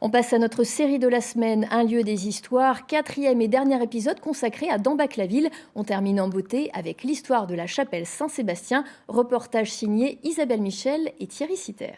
On passe à notre série de la semaine, Un lieu des histoires, quatrième et dernier épisode consacré à Dambach-la-Ville. On termine en beauté avec l'histoire de la chapelle Saint-Sébastien, reportage signé Isabelle Michel et Thierry Citer.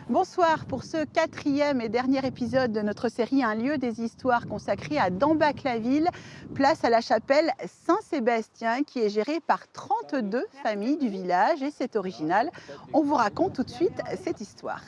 Bonsoir pour ce quatrième et dernier épisode de notre série Un lieu des histoires consacré à Dambach-la-Ville, place à la chapelle Saint-Sébastien qui est gérée par 32 familles du village et c'est original. On vous raconte tout de suite cette histoire.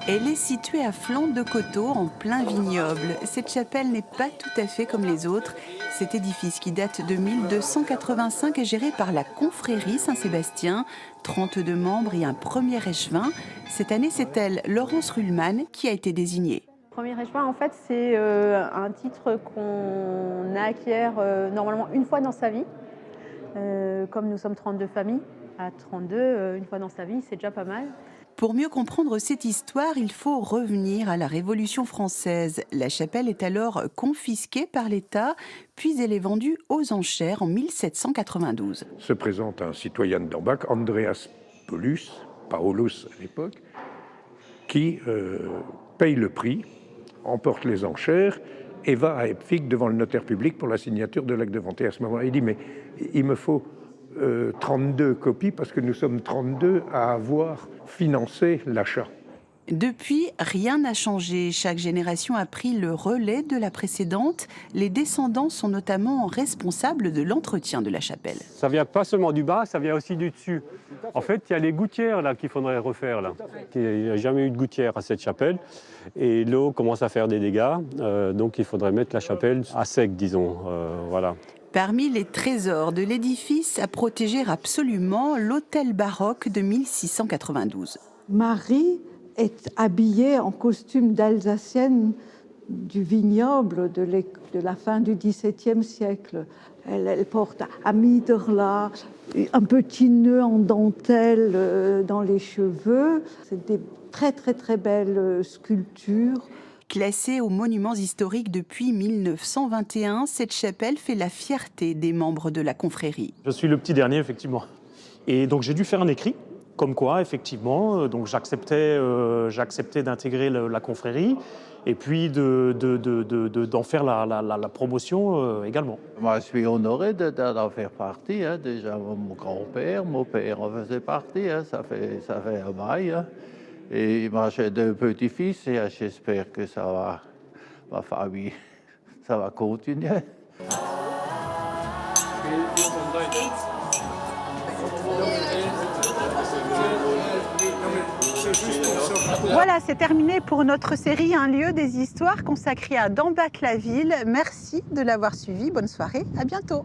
Elle est située à flanc de coteau, en plein vignoble. Cette chapelle n'est pas tout à fait comme les autres. Cet édifice qui date de 1285 est géré par la confrérie Saint-Sébastien, 32 membres et un premier échevin. Cette année, c'est elle, Laurence Ruhlmann, qui a été désignée. Premier échevin, en fait, c'est un titre qu'on acquiert normalement une fois dans sa vie. Comme nous sommes 32 familles, à 32, une fois dans sa vie, c'est déjà pas mal. Pour mieux comprendre cette histoire, il faut revenir à la Révolution française. La chapelle est alors confisquée par l'État, puis elle est vendue aux enchères en 1792. Se présente un citoyen de Dambach, Andreas Paulus à l'époque, qui paye le prix, emporte les enchères et va à Epvig devant le notaire public pour la signature de l'acte de vente. Et à ce moment-là, il dit « mais il me faut 32 copies parce que nous sommes 32 à avoir financé l'achat ». Depuis, rien n'a changé. Chaque génération a pris le relais de la précédente. Les descendants sont notamment responsables de l'entretien de la chapelle. Ça vient pas seulement du bas, ça vient aussi du dessus. En fait, il y a les gouttières là qu'il faudrait refaire là. Il n'y a jamais eu de gouttière à cette chapelle et l'eau commence à faire des dégâts. Donc il faudrait mettre la chapelle à sec, disons. Voilà. Parmi les trésors de l'édifice à protéger absolument, l'hôtel baroque de 1692. Marie est habillée en costume d'Alsacienne du vignoble de la fin du XVIIe siècle. Elle porte un mitre-là, un petit nœud en dentelle dans les cheveux. C'est des très belles sculptures. Classée aux monuments historiques depuis 1921, cette chapelle fait la fierté des membres de la confrérie. Je suis le petit dernier, effectivement. Et donc j'ai dû faire un écrit, comme quoi, effectivement, donc j'acceptais d'intégrer la confrérie et puis d'en faire la promotion également. Moi, je suis honoré d'en faire partie. Hein. Déjà, mon grand-père, mon père en faisait partie. Hein. Ça fait un bail. Hein. Et moi, j'ai deux petits-fils et j'espère que ma famille, ça va continuer. Voilà, c'est terminé pour notre série Un lieu des histoires consacrée à Dambach-la-Ville. Merci de l'avoir suivi. Bonne soirée, à bientôt.